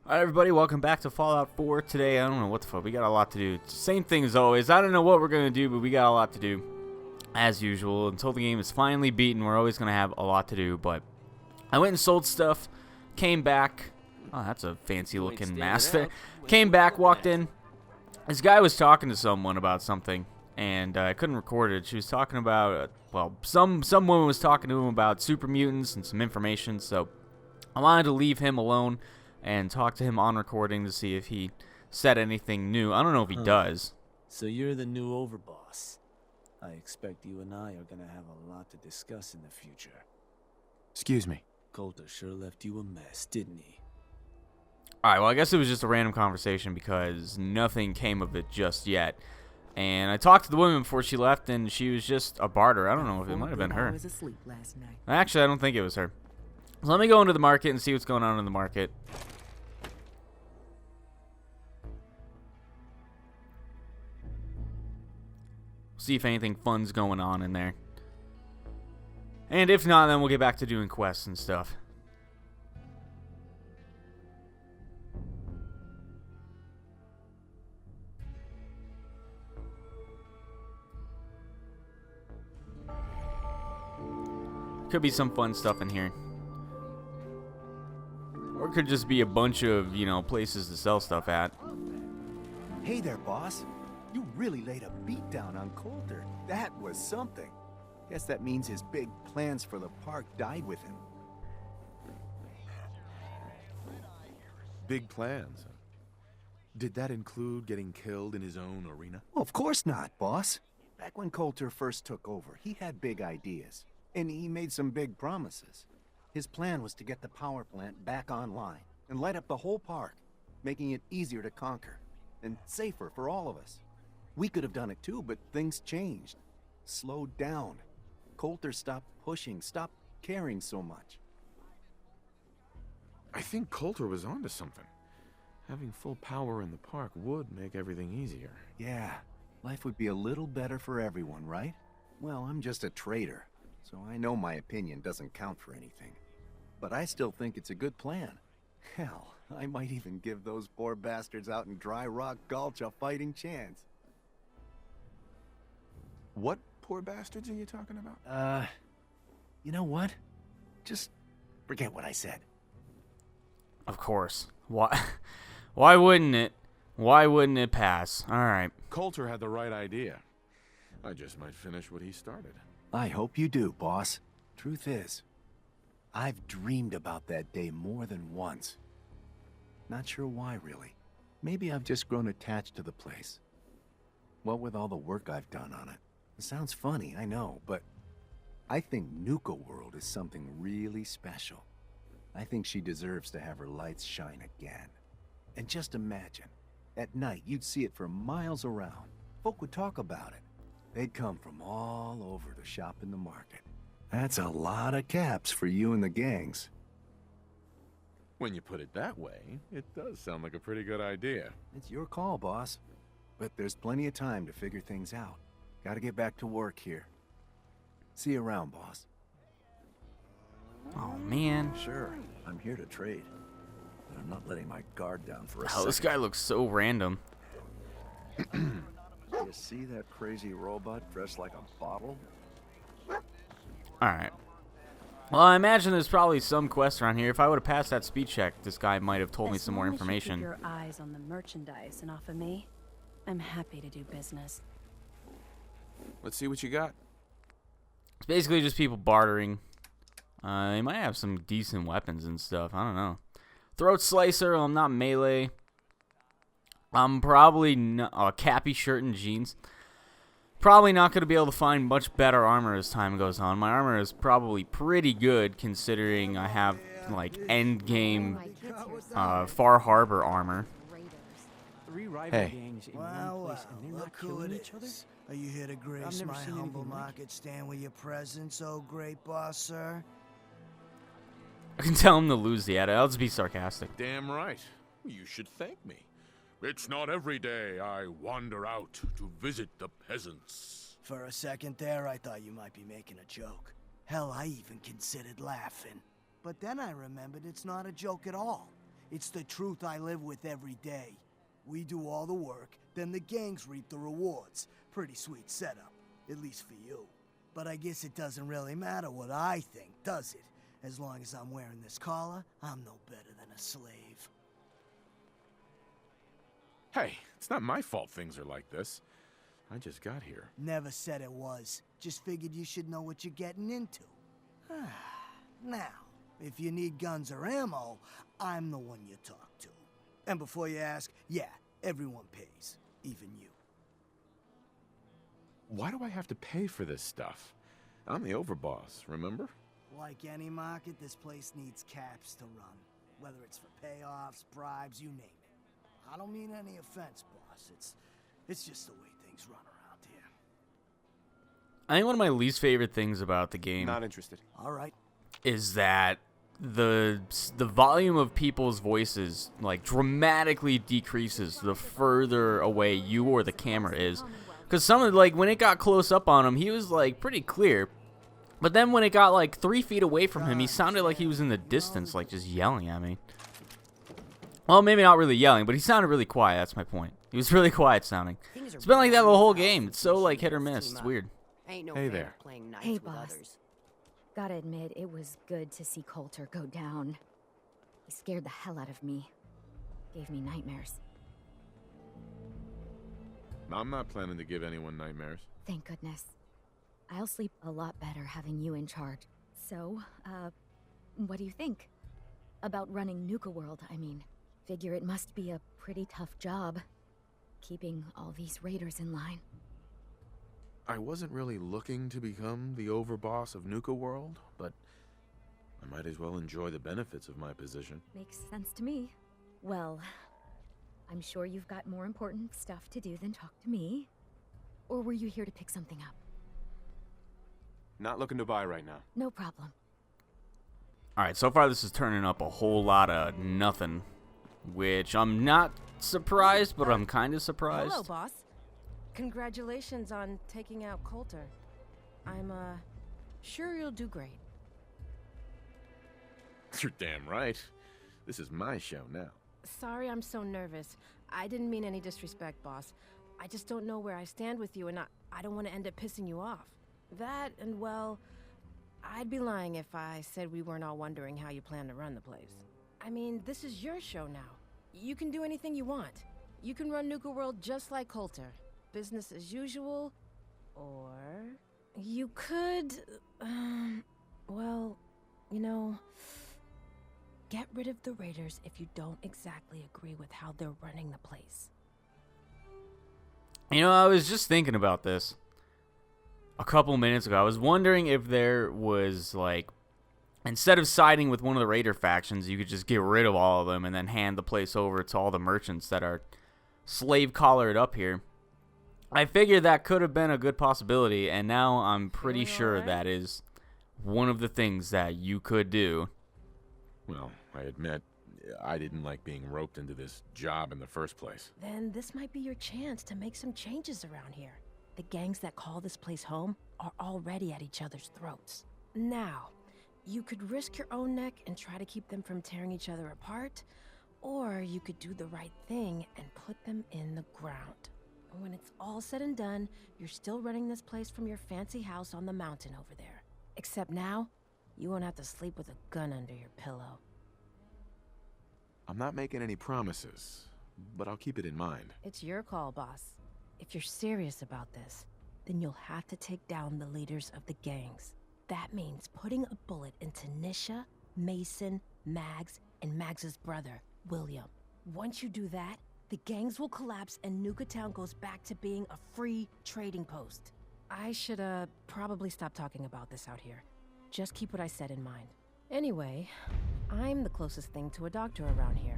Alright everybody, welcome back to Fallout 4. Today, I don't know what the fuck, we got a lot to do. Same thing as always. I don't know what we're going to do, but we got a lot to do. As usual, until the game is finally beaten, we're always going to have a lot to do. But I went and sold stuff, came back. Oh, that's a fancy looking mask there. Came back, walked in. This guy was talking to someone about something, and I couldn't record it. She was talking about, well, some woman was talking to him about super mutants and some information, so I wanted to leave him alone and talk to him on recording to see if he said anything new. I don't know if he does. So you're the new overboss. I expect you and I are gonna have a lot to discuss in the future. Excuse me. Coulter sure left you a mess, didn't he? Alright, well, I guess it was just a random conversation because nothing came of it just yet. And I talked to the woman before she left, and she was just a barter. I don't know if it might have been her. I was asleep last night. Actually, I don't think it was her. So let me go into the market and see what's going on in the market. See if anything fun's going on in there. And if not, then we'll get back to doing quests and stuff. Could be some fun stuff in here. Or it could just be a bunch of, you know, places to sell stuff at. Hey there, boss. You really laid a beat down on Coulter. That was something. Guess that means his big plans for the park died with him. Big plans. Did that include getting killed in his own arena? Well, of course not, boss. Back when Coulter first took over, he had big ideas. And he made some big promises. His plan was to get the power plant back online and light up the whole park, making it easier to conquer and safer for all of us. We could have done it too, but things changed. Slowed down. Coulter stopped pushing, stopped caring so much. I think Coulter was onto something. Having full power in the park would make everything easier. Yeah, life would be a little better for everyone, right? Well, I'm just a trader, so I know my opinion doesn't count for anything. But I still think it's a good plan. Hell, I might even give those poor bastards out in Dry Rock Gulch a fighting chance. What poor bastards are you talking about? You know what? Just forget what I said. Of course. Why wouldn't it? Why wouldn't it pass? Alright. Coulter had the right idea. I just might finish what he started. I hope you do, boss. Truth is, I've dreamed about that day more than once. Not sure why, really. Maybe I've just grown attached to the place. What with all the work I've done on it. It sounds funny, I know, but I think Nuka World is something really special. I think she deserves to have her lights shine again. And just imagine, at night you'd see it for miles around. Folk would talk about it. They'd come from all over to shop in the market. That's a lot of caps for you and the gangs. When you put it that way, it does sound like a pretty good idea. It's your call, boss. But there's plenty of time to figure things out. Gotta get back to work here. See you around, boss. Oh, man. Sure, I'm here to trade. But I'm not letting my guard down for a Oh, second. this guy looks so random. You see that crazy robot dressed like a bottle? Alright. Well, I imagine there's probably some quest around here. If I would have passed that speed check, this guy might have told me some more information. As long as you keep your eyes on the merchandise and off of me, I'm happy to do business. Let's see what you got. It's basically just people bartering. They might have some decent weapons and stuff. I don't know. Throat slicer. I'm not melee. I'm probably not, cappy shirt and jeans. Probably not going to be able to find much better armor as time goes on. My armor is probably pretty good considering I have like end game Far Harbor armor. Hey. Well, look who it is. Are you here to grace my humble market stand with your presence, oh great boss, sir? I can tell him to lose the edit. I'll just be sarcastic. Damn right. You should thank me. It's not every day I wander out to visit the peasants. For a second there, I thought you might be making a joke. Hell, I even considered laughing. But then I remembered it's not a joke at all. It's the truth I live with every day. We do all the work, then the gangs reap the rewards. Pretty sweet setup, at least for you. But I guess it doesn't really matter what I think, does it? As long as I'm wearing this collar, I'm no better than a slave. Hey, it's not my fault things are like this. I just got here. Never said it was. Just figured you should know what you're getting into. Now, if you need guns or ammo, I'm the one you talk to. And before you ask, yeah, everyone pays, even you. Why do I have to pay for this stuff? I'm the overboss, remember? Like any market, this place needs caps to run. Whether it's for payoffs, bribes, you name it. I don't mean any offense, boss. It's just the way things run around here. I think one of my least favorite things about the game Not interested. All right. is that the volume of people's voices like dramatically decreases the further away you or the camera is. Because some of like when it got close up on him, he was like pretty clear. But then when it got like 3 feet away from him, he sounded like he was in the distance, like just yelling at me. Well, maybe not really yelling, but he sounded really quiet. That's my point. He was really quiet sounding. It's been like that the whole game. It's so like hit or miss. It's weird. Hey there. Hey, boss. Gotta admit, it was good to see Coulter go down. He scared the hell out of me. Gave me nightmares. I'm not planning to give anyone nightmares. Thank goodness. I'll sleep a lot better having you in charge. So, what do you think? About running Nuka World, I mean. Figure it must be a pretty tough job, keeping all these raiders in line. I wasn't really looking to become the overboss of Nuka World, but I might as well enjoy the benefits of my position. Makes sense to me. Well, I'm sure you've got more important stuff to do than talk to me. Or were you here to pick something up? Not looking to buy right now. No problem. Alright, so far this is turning up a whole lot of nothing. Which I'm not surprised, but I'm kind of surprised. Hello, boss. Congratulations on taking out Coulter. I'm, sure you'll do great. You're damn right. This is my show now. Sorry I'm so nervous. I didn't mean any disrespect, boss. I just don't know where I stand with you, and I don't want to end up pissing you off. That, and well, I'd be lying if I said we weren't all wondering how you plan to run the place. I mean, this is your show now. You can do anything you want. You can run Nuka World just like Coulter. Business as usual, or you could, well, you know, get rid of the raiders if you don't exactly agree with how they're running the place. You know, I was just thinking about this a couple minutes ago. I was wondering if there was, like, instead of siding with one of the raider factions, you could just get rid of all of them and then hand the place over to all the merchants that are slave-collared up here. I figured that could have been a good possibility, and now I'm pretty sure that is one of the things that you could do. Well, I admit, I didn't like being roped into this job in the first place. Then this might be your chance to make some changes around here. The gangs that call this place home are already at each other's throats. Now, you could risk your own neck and try to keep them from tearing each other apart, or you could do the right thing and put them in the ground. When it's all said and done, you're still running this place from your fancy house on the mountain over there. Except now, you won't have to sleep with a gun under your pillow. I'm not making any promises, but I'll keep it in mind. It's your call, boss. If you're serious about this, then you'll have to take down the leaders of the gangs. That means putting a bullet into Nisha, Mason, Mags, and Mags's brother, William. Once you do that, the gangs will collapse and Nuka Town goes back to being a free trading post. I should, probably stop talking about this out here. Just keep what I said in mind. Anyway, I'm the closest thing to a doctor around here.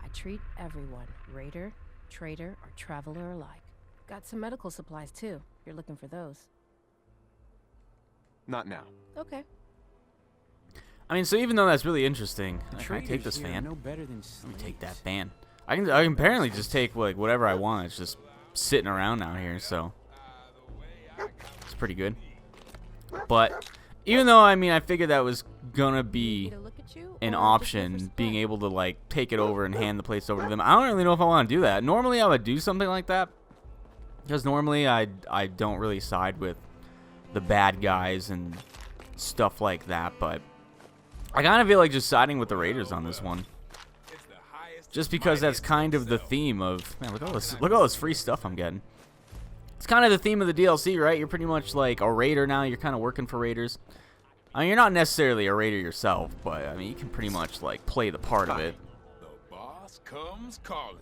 I treat everyone, raider, trader, or traveler alike. Got some medical supplies too. You're looking for those. Not now. Okay. I mean, so even though that's really interesting, can I take this fan? Let me take that fan. I can apparently just take like whatever I want. It's just sitting around out here, so it's pretty good. But even though I figred that was gonna be an option, being able to like take it over and hand the place over to them. I don't really know if I want to do that. Normally I would do something like that, because normally I don't really side with the bad guys and stuff like that, but I kind of feel like just siding with the Raiders on this one, just because that's kind of the theme of, man, look at all this free stuff I'm getting. It's kind of the theme of the DLC, right? You're pretty much like a raider now. You're kind of working for Raiders. I mean, you're not necessarily a raider yourself, but I mean, you can pretty much like play the part of it. The boss comes calling.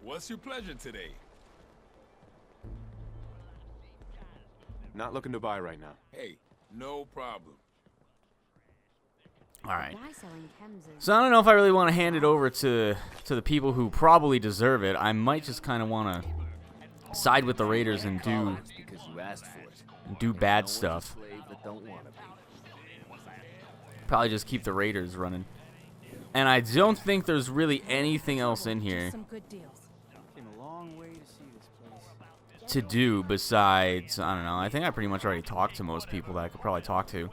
What's your pleasure today? Not looking to buy right now. Hey, no problem. All right. So I don't know if I really want to hand it over to the people who probably deserve it. I might just kind of want to side with the Raiders and do bad stuff. Probably just keep the Raiders running. And I don't think there's really anything else in here to do besides, I don't know, I think I pretty much already talked to most people that I could probably talk to.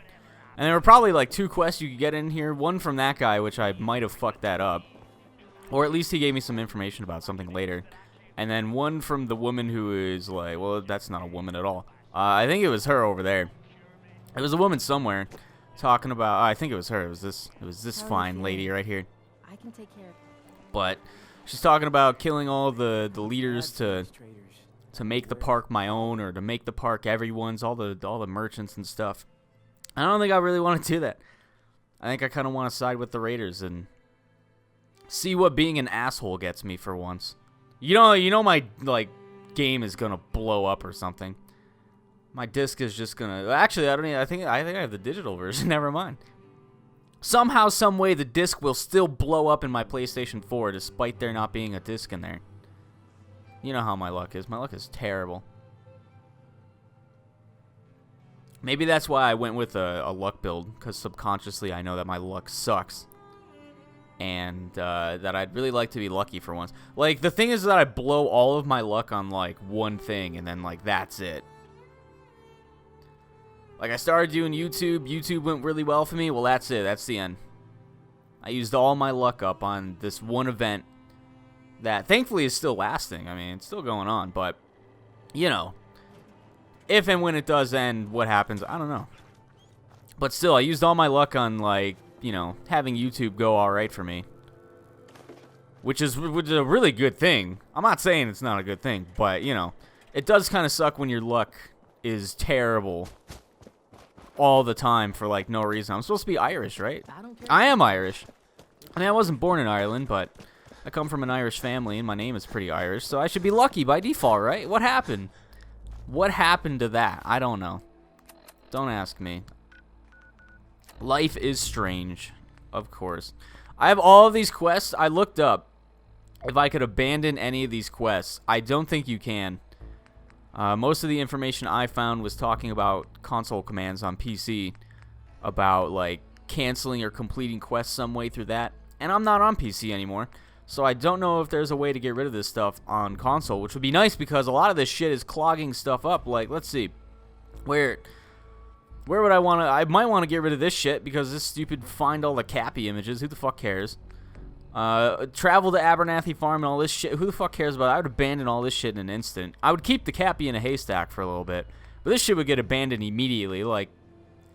And there were probably like 2 quests you could get in here. One from that guy, which I might have fucked that up. Or at least he gave me some information about something later. And then one from the woman who is like, well, that's not a woman at all. I think it was her over there. It was a woman somewhere talking about, I think it was her. It was this fine lady right here. I can take care of it. But she's talking about killing all the leaders to make the park my own, or to make the park everyone's, all the merchants and stuff. I don't think I really want to do that. I think I kind of want to side with the Raiders and see what being an asshole gets me for once. You know my like game is gonna blow up or something. My disc is just gonna. Actually, I think I have the digital version. Never mind. Somehow, some way, the disc will still blow up in my PlayStation 4, despite there not being a disc in there. You know how my luck is. My luck is terrible. Maybe that's why I went with a luck build, because subconsciously I know that my luck sucks. And that I'd really like to be lucky for once. Like, the thing is that I blow all of my luck on, like, one thing, and then, like, that's it. Like, I started doing YouTube. YouTube went really well for me. Well, that's it. That's the end. I used all my luck up on this one event that, thankfully, is still lasting. I mean, it's still going on, but, you know, if and when it does end, what happens, I don't know. But still, I used all my luck on, like, you know, having YouTube go alright for me. Which is a really good thing. I'm not saying it's not a good thing, but, you know, it does kind of suck when your luck is terrible all the time for, like, no reason. I'm supposed to be Irish, right? I am Irish. I mean, I wasn't born in Ireland, but I come from an Irish family, and my name is pretty Irish, so I should be lucky by default, right? What happened? What happened to that? I don't know. Don't ask me. Life is strange, of course. I have all of these quests. I looked up if I could abandon any of these quests. I don't think you can. Most of the information I found was talking about console commands on PC, about like canceling or completing quests some way through that. And I'm not on PC anymore, so I don't know if there's a way to get rid of this stuff on console, which would be nice because a lot of this shit is clogging stuff up. Like, let's see, where would I want to? I might want to get rid of this shit because this stupid find all the Cappy images. Who the fuck cares? Travel to Abernathy Farm and all this shit. Who the fuck cares about it? I would abandon all this shit in an instant. I would keep the Cappy in a haystack for a little bit, but this shit would get abandoned immediately. Like,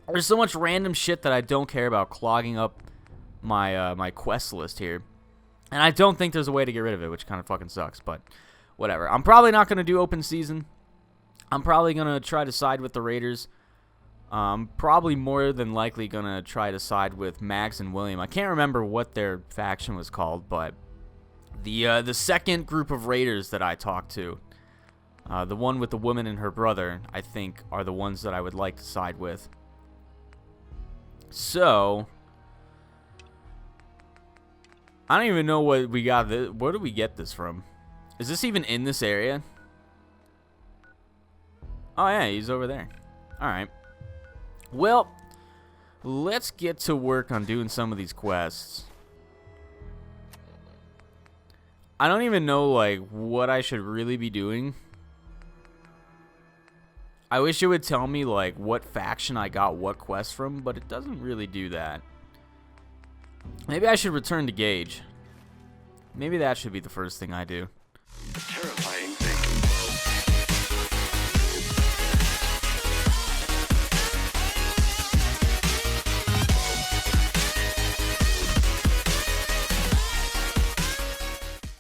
there's so much random shit that I don't care about clogging up my my quest list here, and I don't think there's a way to get rid of it, which kind of fucking sucks. But whatever. I'm probably not gonna do open season. I'm probably gonna try to side with the Raiders. Probably more than likely gonna try to side with Mags and William. I can't remember what their faction was called, but the second group of raiders that I talked to, the one with the woman and her brother, I think are the ones that I would like to side with. So I don't even know what we got. Where did we get this from? Is this even in this area? Oh yeah, he's over there. All right. Well, let's get to work on doing some of these quests. I don't even know, like, what I should really be doing. I wish it would tell me, like, what faction I got what quest from, but it doesn't really do that. Maybe I should return to Gage. Maybe that should be the first thing I do. Terrifying.